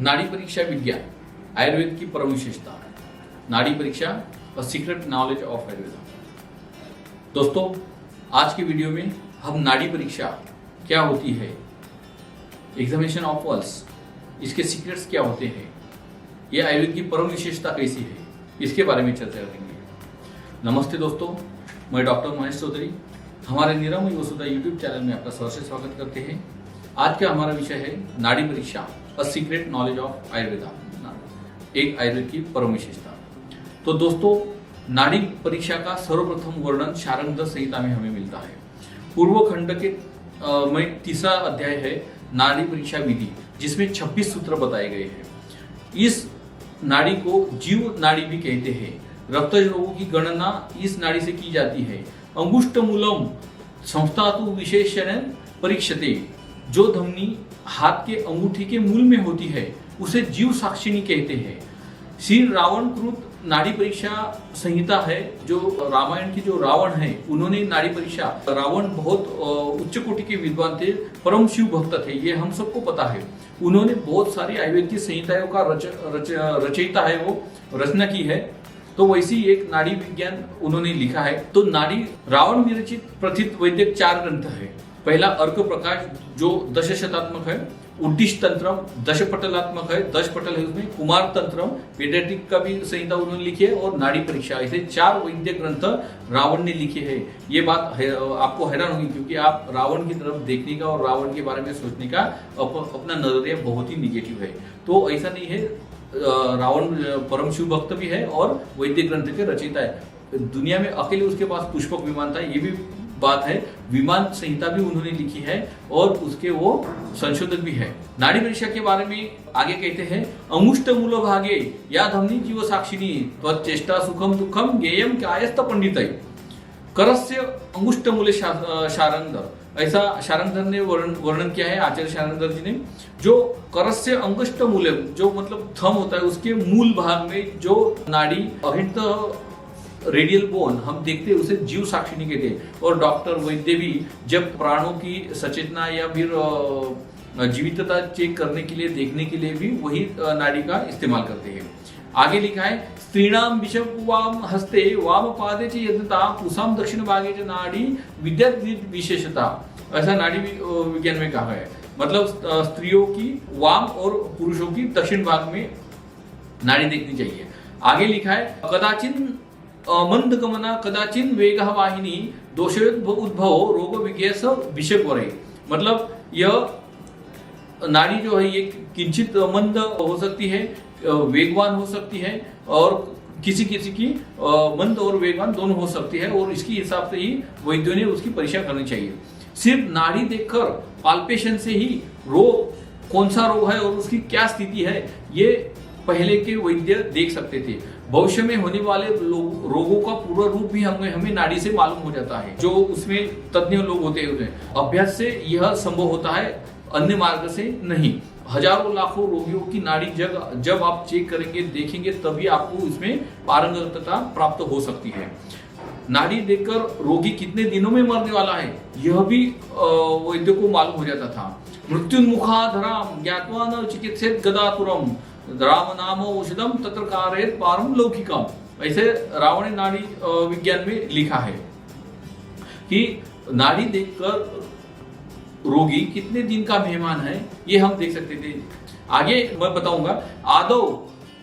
नाड़ी परीक्षा विज्ञान आयुर्वेद की परम विशेषता। नाड़ी परीक्षा a secret knowledge of Ayurveda. दोस्तों, आज की वीडियो में हम नाड़ी परीक्षा क्या होती है, एग्जामिनेशन ऑफ पल्स, इसके सीक्रेट्स क्या होते हैं, ये आयुर्वेद की परम विशेषता कैसी है, इसके बारे में चर्चा करेंगे। नमस्ते दोस्तों, मैं डॉक्टर महेश चौधरी हमारे निरामय वसुधा यूट्यूब चैनल में आपका सहर्ष स्वागत करते हैं। आज का हमारा विषय है नाड़ी परीक्षा a secret knowledge of Ayurveda, एक आयुर्वेद की परम विशेषता। तो दोस्तों, नाड़ी परीक्षा का सर्वप्रथम वर्णन शारंगधर संहिता में हमें मिलता है। पूर्व खंड के में तीसरा अध्याय है नाड़ी परीक्षा विधि, जिसमें 26 सूत्र बताए गए हैं। इस नाड़ी को जीव नाड़ी भी कहते हैं। रक्त रोगों की गणना इस नाड़ी से की जाती है। अंगुष्ठ मूलम संस्थातु विशेषण परीक्षते, जो धमनी हाथ के अंगूठी के मूल में होती है उसे जीव साक्षिणी कहते हैं। श्री रावण कृत नाड़ी परीक्षा संहिता है, जो रामायण की जो रावण है उन्होंने नाड़ी परीक्षा, रावण बहुत उच्च कोटि के विद्वान थे, परम शिव भक्त थे, ये हम सबको पता है। उन्होंने बहुत सारी आयुर्वेद की संहिताओं का रचयिता है, वो रचना की है। तो वैसी एक नाड़ी विज्ञान उन्होंने लिखा है। तो नाड़ी रावण विरचित प्रथित वैदिक 4 ग्रंथ है। पहला अर्क प्रकाश, जो 10 शतात्मक है। उद्दिश तंत्रम 10 पटलात्मक है, 10 पटल है उसमें। कुमार तंत्रम पेडियाट्रिक का भी संहिता उन्होंने लिखी है, और नाड़ी परीक्षा, ऐसे 4 वैदिक ग्रंथ रावण ने लिखे हैं। ये बात है, आपको हैरान होगी, क्योंकि आप रावण की तरफ देखने का और रावण के बारे में सोचने का अपना नजरिया बहुत ही निगेटिव है। तो ऐसा नहीं है, रावण परम शिव भक्त भी है और वैदिक ग्रंथ के रचयिता है। दुनिया में अकेले उसके पास पुष्पक विमान था, ये भी बात है। विमान संहिता भी उन्होंने लिखी है और उसके वो संशोधक भी है। नाड़ी परीक्षा के बारे में आगे कहते हैं, अंगुष्ठ मूल भागे या धमनी जीव साक्षिणी त्वचेष्टा सुखम दुखम ज्ञेयम कायस्थ पंडित करस्य अंगुष्ठ मूले शारंगधर, ऐसा शारंगधर ने वर्णन किया है, आचार्य शारंगधर जी ने। जो करस्य अंगुष्ठ मूले, जो मतलब थम होता है, उसके मूल भाग में जो नाड़ी अहित रेडियल बोन हम देखते हैं उसे जीव साक्षिणी कहते हैं। और डॉक्टर वैद्य भी जब प्राणों की सचेतना या फिर जीवितता चेक करने के लिए, देखने के लिए भी वही नाड़ी का इस्तेमाल करते हैं। आगे लिखा है, स्त्रीणाम विषम वाम हस्ते वाम पादे च यदता पुसाम दक्षिण भागे च नाड़ी विद्यात विशेषता, ऐसा नाड़ी विज्ञान में कहा है। मतलब स्त्रियों की वाम और पुरुषों की दक्षिण भाग में नाड़ी देखनी चाहिए। आगे लिखा है, कदाचिन मंद गमना कदाचिन वेग वाहिनी दोषोद्भव रोग विज्ञेस विषय। मतलब यह नाड़ी जो है ये किंचित मंद हो सकती है, वेगवान हो सकती है, और किसी किसी की मंद और वेगवान दोनों हो सकती है, और इसके हिसाब से ही वैद्यों ने उसकी परीक्षा करनी चाहिए। सिर्फ नाड़ी देखकर, पाल्पेशन से ही रोग कौन सा रोग है और उसकी क्या स्थिति है, ये पहले के वैद्य देख सकते थे। भविष्य में होने वाले रोगों का पूरा रूप भी हमें नाड़ी से मालूम हो जाता है, जो उसमें तज्ञ लोग होते हैं। अभ्यास से यह संभव होता है, अन्य मार्ग से नहीं। हजारों लाखों रोगियों की नाड़ी जब आप चेक करेंगे, देखेंगे, तभी आपको इसमें पारंगतता प्राप्त हो सकती है। नाड़ी देखकर रोगी कितने दिनों में मरने वाला है, यह भी वैद्य को मालूम हो जाता था। मृत्युन्मुखाधराम ज्ञात्वा न चिकित्सेत गदातुरम राम नाम औषधम तत्र कारयेत पारम लौकिकम, ऐसे रावण ने नाड़ी विज्ञान में लिखा है कि नाड़ी देखकर रोगी कितने दिन का मेहमान है, ये हम देख सकते थे। आगे मैं बताऊंगा, आदौ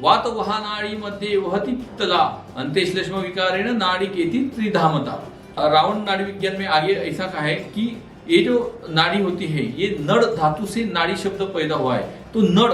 वात वहा नाड़ी मध्य वहति पित्तला अंते श्लेष्म विकारेण नाड़ी केति त्रिधामता। रावण नाड़ी विज्ञान में आगे ऐसा कहा है कि ये जो नाड़ी होती है, ये नड़ धातु से नाड़ी शब्द पैदा हुआ है। तो नड़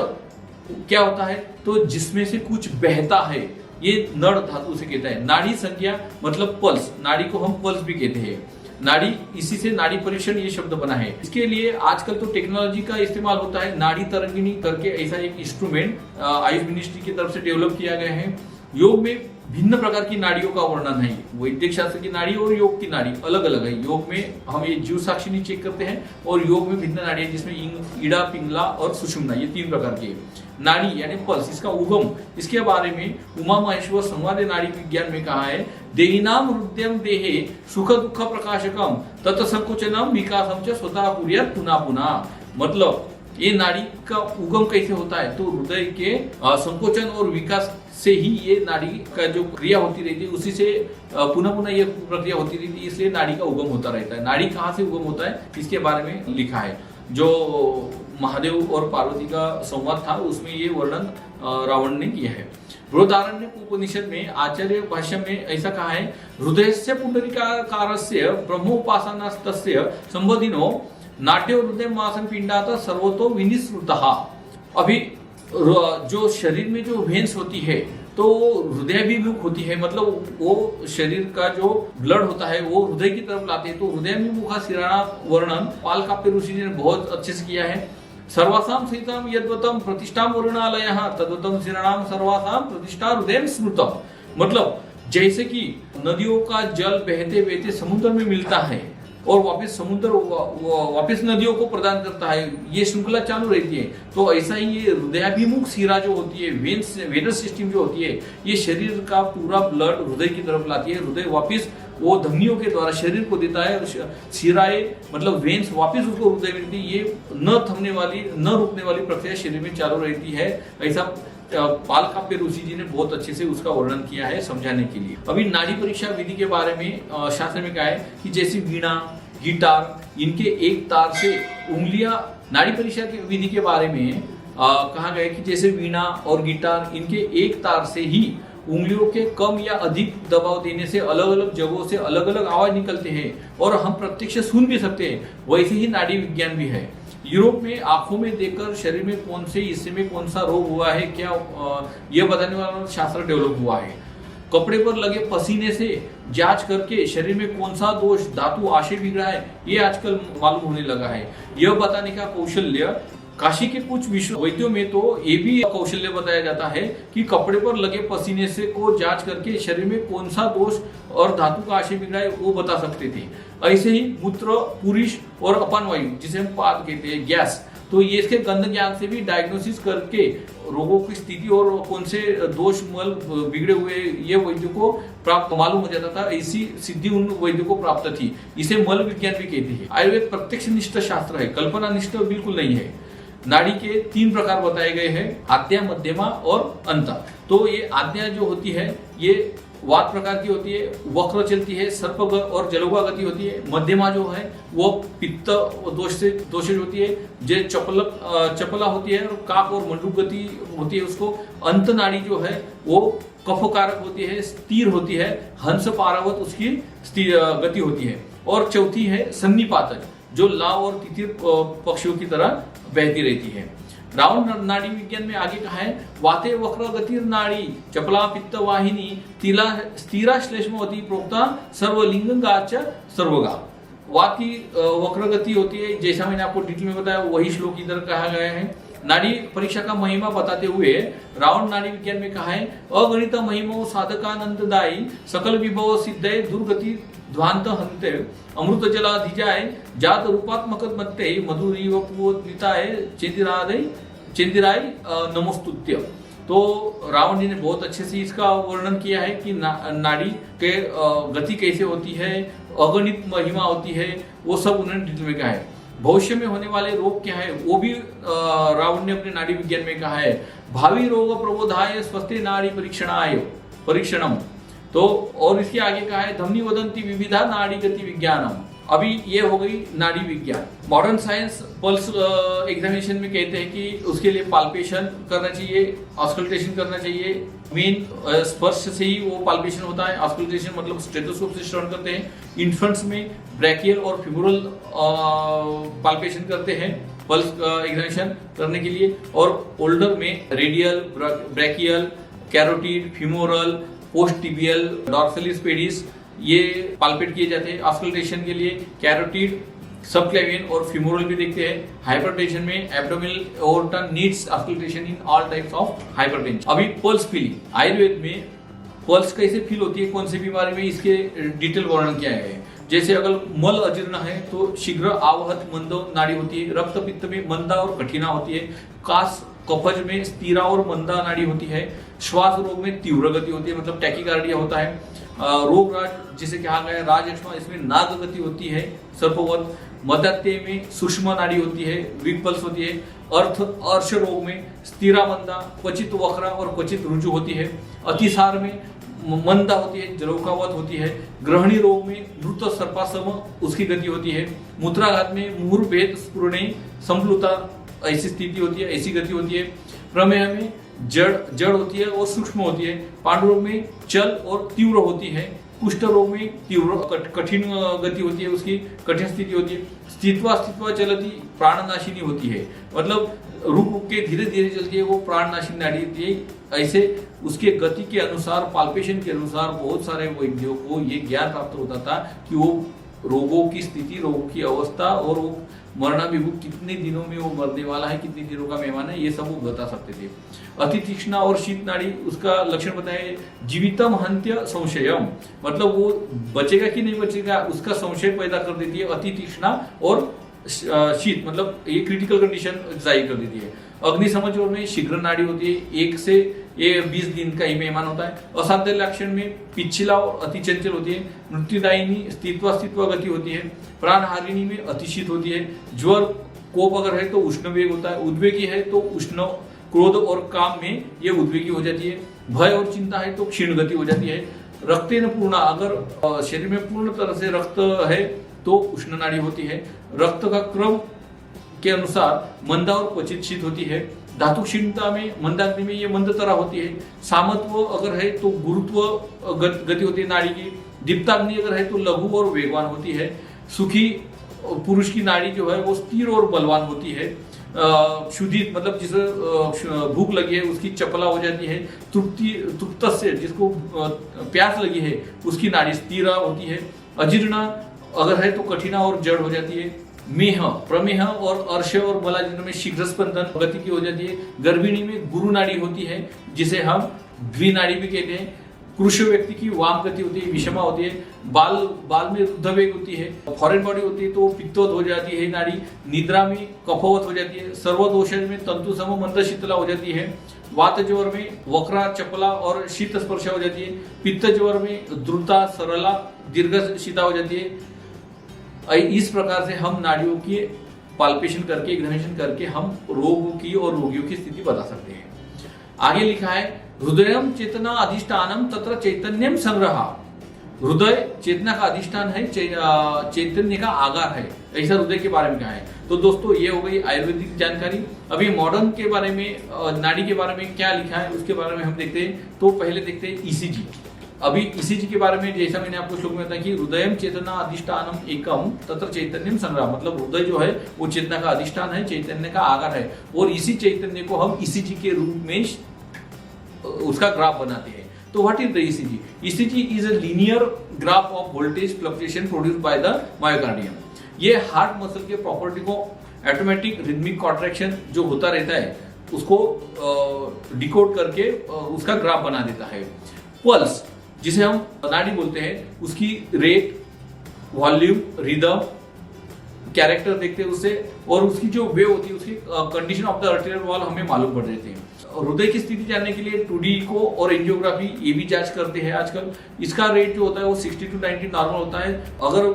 क्या होता है, तो जिसमें से कुछ बहता है, ये नड़ धातु से कहता है। नाड़ी संज्ञा मतलब पल्स, नाड़ी को हम पल्स भी कहते हैं। नाड़ी, इसी से नाड़ी परीक्षण ये शब्द बना है। इसके लिए आजकल तो टेक्नोलॉजी का इस्तेमाल होता है। नाड़ी तरंगिणी करके ऐसा एक इंस्ट्रूमेंट आयुष मिनिस्ट्री की तरफ से डेवलप किया गया है। योग में भिन्न प्रकार की नाड़ियों का वर्णन है। वैदिक शास्त्र की नाड़ी और योग की नाड़ी अलग अलग है। योग में हम ये जीव साक्षिणी चेक करते हैं, और योग में भिन्न नाड़ी है, जिसमें ईड़ा, पिंगला और सुषुम्ना, ये 3 प्रकार की नाड़ी यानी पल्स, इसका उगम, इसके बारे में उमा महेश्वर संवाद नाड़ी विज्ञान में कहा है, देहिनाम हृदयम देहे सुख दुख प्रकाशकम तत् संकुचनम विकासम च स्वतः कुर्यात् पुनः पुनः। मतलब ये नाड़ी का उगम कैसे होता है, तो हृदय के संकोचन और विकास से ही ये नाड़ी का जो क्रिया होती रहती है, उसी से पुनः पुनः ये प्रक्रिया होती रहती है, इसलिए नाड़ी का उगम होता रहता है। नाड़ी कहाँ से उगम होता है इसके बारे में लिखा है। जो महादेव और पार्वती का संवाद था उसमें ये वर्णन रावण ने किया है। बृहदारण्यक उपनिषद में आचार्य भाष्य में ऐसा कहा है, हृदयस्य पुंडरीकारस्य ब्रह्मोपासनास्तस्य संबोधिनो नाट्यो हृदय मासन पिंडात सर्वतो विनिसृतः। अभी जो शरीर में जो वेन्स होती है तो हृदय भी मुख होती है, मतलब वो शरीर का जो ब्लड होता है वो हृदय की तरफ लाते हैं। तो हृदय में मुखा सिराणा वर्णन पालकाप्य ऋषि ने बहुत अच्छे से किया है। सर्वासाम सीताम यद्वतम प्रतिष्ठा वर्णालयः तद्वतम सिराणाम सर्वासाम प्रतिष्ठा हृदय स्मृतम। मतलब जैसे कि नदियों का जल बहते बहते समुद्र में मिलता है और वापस समुद्र वापस नदियों को प्रदान करता है, ये श्रृंखला चालू रहती है। तो ऐसा ही ये हृदयाभिमुख शिरा जो होती है, वेनस सिस्टम जो होती है, ये शरीर का पूरा ब्लड हृदय की तरफ लाती है। हृदय वापस वो धमनियों के द्वारा शरीर को देता है, शिराएं मतलब वेन्स वापस उसको हृदय में देती है। ये न थमने वाली न रुकने वाली प्रक्रिया शरीर में चालू रहती है। ऐसा पालकाप्य ऋषि जी ने बहुत अच्छे से उसका वर्णन किया है समझाने के लिए। अभी नाड़ी परीक्षा विधि के बारे में शास्त्र में कहा है कि जैसे वीणा, गिटार, इनके एक तार से उंगलियां, नाड़ी परीक्षा की विधि के बारे में कहा गया कि जैसे वीणा और गिटार, इनके एक तार से ही उंगलियों के कम या अधिक दबाव देने से अलग अलग जगहों से अलग अलग आवाज निकलते हैं और हम प्रत्यक्ष सुन भी सकते हैं। वैसे ही नाड़ी विज्ञान भी है। यूरोप में आंखों में देखकर शरीर में कौन से हिस्से में कौन सा रोग हुआ है, क्या यह बताने वाला शास्त्र डेवलप हुआ है। कपड़े पर लगे पसीने से जांच करके शरीर में कौन सा दोष, धातु, आशय बिगड़ा है, ये आजकल मालूम होने लगा है। यह बताने का कौशल्य काशी के कुछ विश्व वैद्यों में तो ये भी कौशल्य बताया जाता है कि कपड़े पर लगे पसीने से को जांच करके शरीर में कौन सा दोष और धातु का आशय बिगड़ा है वो बता सकते थे। ऐसे ही मूत्र, पुरुष और अपान वायु जिसे हम पाद कहते हैं, गैस, तो ये इसके गंध ज्ञान से भी डायग्नोसिस करके रोगों की स्थिति और कौन से दोष मल बिगड़े हुए ये वैद्यों को प्राप्त मालूम हो जाता था। ऐसी सिद्धि उन वैद्यों को प्राप्त थी। इसे मल विज्ञान भी कहते हैं। आयुर्वेद प्रत्यक्ष निष्ठ शास्त्र है, कल्पना निष्ठ बिल्कुल नहीं है। नाड़ी के 3 प्रकार बताए गए हैं, आद्या, मध्यमा और अंत। तो ये आद्या जो होती है ये वात प्रकार की होती है, वक्र चलती है, सर्प और जलोगा गति होती है। मध्यमा जो है वो पित्त दोष से दोषज होती है, जो चपला होती है और काक और मंडूक गति होती है उसको। अंत नाड़ी जो है वो कफकारक होती है, स्थिर होती है, हंस पारावत उसकी गति होती है। और चौथी है सन्निपातज, जो लाव और तितिर पक्षियों की तरह बहती रहती है। रावण नाड़ी विज्ञान में आगे कहा है, वाते वक्र गतिर नाड़ी चपला पित्त वाहिनी तिला स्थिरा श्लेष्मवती प्रोक्ता सर्वलिंगाच सर्वगा। वात की वक्र गति होती है, जैसा मैंने आपको डिटेल में बताया वही श्लोक इधर कहा गया है। नाड़ी परीक्षा का महिमा बताते हुए रावण नाड़ी विज्ञान में कहा है, अगणित महिमो साधकानंददायी सकल विभव सिद्धे दुर्गति ध्वांत हंते अमृत जलाधिजाय जात रूपात्मक मत्ते मधुरी वपुताय चेंदिराय नमोस्तुत्य। तो रावण जी ने बहुत अच्छे से इसका वर्णन किया है कि नाड़ी के गति कैसे होती है, अगणित महिमा होती है, वो सब उन्होंने डिटेल में कहा है। भविष्य में होने वाले रोग क्या है वो भी रावण ने अपने नाड़ी विज्ञान में कहा है, भावी रोग प्रबोधाय स्वस्थे नाड़ी परीक्षणम। तो और इसके आगे कहा है, धमनी वदंती विविधा नाड़ी गति विज्ञानम। अभी ये हो गई नाड़ी विज्ञान। मॉडर्न साइंस पल्स एग्जामिनेशन में कहते हैं कि उसके लिए पाल्पेशन करना चाहिए, ऑस्कल्टेशन करना चाहिए। मेन स्पर्श से ही वो पाल्पेशन होता है। ऑस्कल्टेशन मतलब स्टेथोस्कोप से श्रवण करते हैं। इन्फेंट्स में ब्रैकियल और फिमोरल पाल्पेशन करते हैं पल्स एग्जामिनेशन करने के लिए। और ओल्डर में radial, brachial, carotid, femoral, post tibial, dorsalis pedis ये पाल्पेट किए जाते हैं। ऑस्कल्टेशन के लिए कैरोटिड, सबक्लेवियन और फिमोरल भी देखते हैं। हाइपरटेंशन में abdominal aorta needs auscultation in all types of hypertension. अभी पल्स फीलिंग, आयुर्वेद में पल्स कैसे फील होती है, कौन सी बीमारी में, इसके डिटेल वर्णन किया गया है। जैसे अगर मल अजीर्ण है तो शीघ्र आवहत मंद नाड़ी होती है। रक्त पित्त में मंदा और कठिना होती है। कास कफज में स्थिरा और मंदा नाड़ी होती है। श्वास रोग में तीव्र गति होती है, मतलब टैकीकार्डिया होता है। रोग राज जिसे कहा गया राज अक्षमा, इसमें नाग गति होती है सर्पवत। मध्यात्य में सूक्ष्म नाड़ी होती है, वीक पल्स होती है। अर्श रोग में स्थिरा मंदा, क्वचित वक्रा और क्वचित रुजु होती है। अतिसार में मंदा होती है, जलौकावत होती है। ग्रहणी रोग में मृत सर्पासम उसकी गति होती है। मूत्राघात में मुहुर भेद स्फुरणे संप्लुता ऐसी स्थिति होती है, ऐसी गति होती है। प्रमेह में जड़ होती है और सूक्ष्म होती है। पांडुरोग में चल और तीव्र होती है। कुष्ठ रोग में तीव्र कठिन गति होती है, उसकी कठिन स्थिति होती है। स्थित्वा चलती प्राणनाशिनी होती है, मतलब रुक के धीरे धीरे चलती है, वो प्राणनाशिनी नाड़ी होती है। ऐसे उसके गति के अनुसार, पाल्पेशन के अनुसार बहुत सारे वैद्यों को ये ज्ञान प्राप्त होता था कि वो रोगों की स्थिति, रोगों की अवस्था और वो मरणाभिमुख कितने दिनों में वो मरने वाला है, कितने दिनों का मेहमान है, ये सब वो बता सकते थे। अति तीक्ष्णा और शीत नाड़ी, उसका लक्षण बताए जीवितम हंत्य संशयम, मतलब वो बचेगा कि नहीं बचेगा उसका संशय पैदा कर देती है अति तीक्ष्णा और शीत, मतलब ये क्रिटिकल कंडीशन जाहिर कर देती है। अग्नि समझोर में शीघ्र नाड़ी होती है, 1 से 20 दिन का ही मेहमान होता है। असाध्य लक्षण में पिछला और अति चंचल होती है। मृत्युदायिनी स्थित्वा गति होती है। प्राणहारिणी में अतिशीत होती है। ज्वर कोप अगर है तो उष्ण वेग होता है। उद्वेगी है तो उष्ण, क्रोध और काम में ये उद्वेगी हो जाती है। भय और चिंता है तो क्षीण गति हो जाती है। रक्तेन पूर्णा, अगर शरीर में पूर्ण तरह से रक्त है तो उष्ण नाड़ी होती है। रक्त का क्रम के अनुसार मंदा और क्वचित शीत होती है। धातु क्षीणता में मंदाग्नि में ये मंदतरा होती है। सामत्व अगर है तो गुरुत्व गति होती है नाड़ी की। दीप्ताग्नि अगर है तो लघु और वेगवान होती है। सुखी पुरुष की नाड़ी जो है वो स्थिर और बलवान होती है। शुद्धि मतलब जिसे भूख लगी है उसकी चपला हो जाती है। तृप्त से जिसको प्यास लगी है उसकी नाड़ी स्थिर होती है। अजीर्ण अगर है तो कठिना और जड़ हो जाती है। मेह, प्रमेह और अर्श और मलाजन में शीघ्र स्पंदन गति की हो जाती है। गर्भिणी में गुरु नाड़ी होती है जिसे हम द्विनाड़ी भी कहते हैं। कृष व्यक्ति की वाम गति होती है, विषमा होती है। बाल में रुद्ध वेग होती है। फॉरेन बॉडी होती है तो पित्तवत हो जाती है नाड़ी। निद्रा में कफवत हो जाती है। सर्वदोष में तंतु सम मंद शीतला हो जाती है। वात ज्वर में वक्रा चपला और शीत स्पर्श हो जाती है। पित्त ज्वर में द्रुता सरला दीर्घ शीता हो जाती है। इस प्रकार से हम नाड़ियों की पाल्पेशन करके, एग्जामिनेशन करके हम रोगों की और रोगियों की स्थिति बता सकते हैं। आगे लिखा है हृदयम चेतना अधिष्ठानम तत्र चैतन्यम संग्रह। हृदय चेतना का अधिष्ठान है, चैतन्य का आगार है, ऐसा हृदय के बारे में कहा है। तो दोस्तों ये हो गई आयुर्वेदिक जानकारी। अभी मॉडर्न के बारे में, नाड़ी के बारे में क्या लिखा है उसके बारे में हम देखते हैं। तो पहले देखते हैं ईसीजी। अभी ईसीजी के बारे में जैसा मैंने आपको श्लोक में बताया कि हृदयम चेतना अधिष्ठानम एकम तत्र चैतन्यम संग्रह, मतलब हृदय जो है वो चेतना का अधिष्ठान है, चैतन्य का आगार है। और इसी चैतन्य को हम ईसीजी के रूप में उसका ग्राफ बनाते हैं। तो what is the ECG? ECG is a linear graph of voltage fluctuation produced by the myocardium. ये हार्ट मसल के प्रॉपर्टी को ऑटोमेटिक रिदमिक कॉन्ट्रैक्शन जो होता रहता है उसको डिकोड करके उसका ग्राफ बना देता है। पल्स जिसे हम नाड़ी बोलते हैं, उसकी रेट, वॉल्यूम, रिदम, कैरेक्टर देखते हैं उससे, और उसकी जो वेव होती है उसकी condition of the arterial wall हमें मालूम पड़ जाती है। हृदय की स्थिति जानने के लिए 2D को और एंजियोग्राफी ये भी जांच करते हैं आजकल। इसका रेट जो होता है वो 60 to 90 नॉर्मल होता है। अगर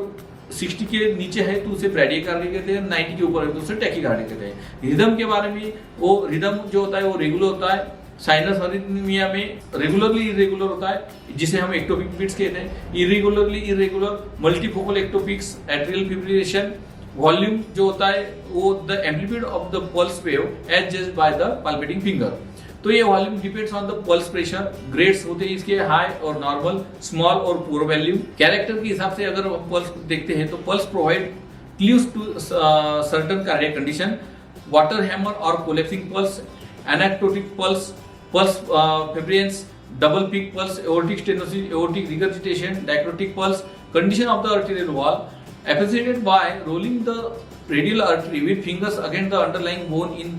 60 के नीचे है तो उसे ब्रैडिकार्डिया कहते हैं, 90 के ऊपर है तो उसे टैकीकार्डिया कहते हैं। रिदम के बारे में, वो रिदम जो होता है वो रेगुलर होता है। साइनस अरिथमिया में रेगुलरली इरेगुलर होता है जिसे हम एक्टोपिक बीट्स कहते हैं। Irregularly irregular, multifocal ectopics, atrial fibrillation. Volume जो होता है वो the amplitude of the pulse wave as judged by the palpating finger. तो ये volume depends on the pulse pressure. Grades होते हैं इसके हाई और नॉर्मल, स्मॉल और पुअर वैल्यू। कैरेक्टर के हिसाब से अगर पल्स देखते हैं तो pulse provide clues to certain cardiac condition. Water hammer और collapsing pulse, anacrotic pulse, pulse bisferiens, double peak pulse, aortic stenosis, aortic regurgitation, dicrotic pulse, condition of the arterial wall, appreciated by rolling the radial artery with fingers against the underlying bone in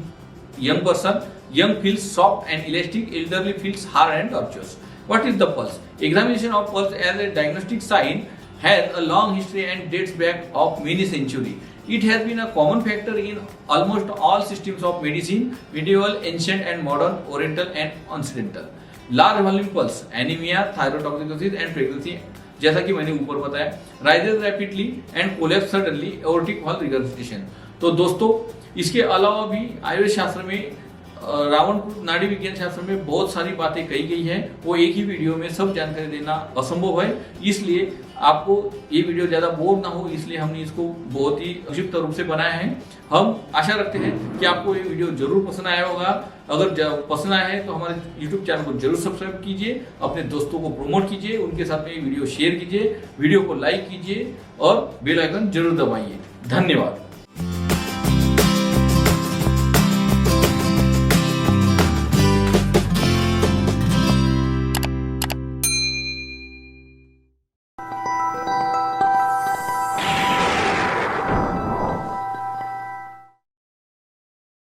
young person. Young feels soft and elastic, elderly feels hard and tortuous. What is the pulse? Examination of pulse as a diagnostic sign has a long history and dates back of many centuries. It has been a common factor in almost all systems of medicine, medieval, ancient and modern, oriental and occidental. Large volume pulse, anaemia, thyrotoxicosis and pregnancy, जैसा कि मैंने ऊपर बताया, rises rapidly and collapse suddenly, aortic valve regurgitation. तो दोस्तों इसके अलावा भी आयुर्वेद शास्त्र में, रावणपुर नाड़ी विज्ञान शास्त्र में बहुत सारी बातें कही गई है, वो एक ही वीडियो में सब जानकारी देना असंभव है, इसलिए आपको ये वीडियो ज्यादा बोर ना हो, इसलिए हमने इसको बहुत ही संक्षिप्त रूप से बनाया है। हम आशा रखते हैं कि आपको ये वीडियो जरूर पसंद आया होगा। अगर पसंद आया है तो हमारे YouTube चैनल को जरूर सब्सक्राइब कीजिए, अपने दोस्तों को प्रमोट कीजिए, उनके साथ में ये वीडियो शेयर कीजिए, वीडियो को लाइक कीजिए और बेल आइकन जरूर दबाइए। धन्यवाद।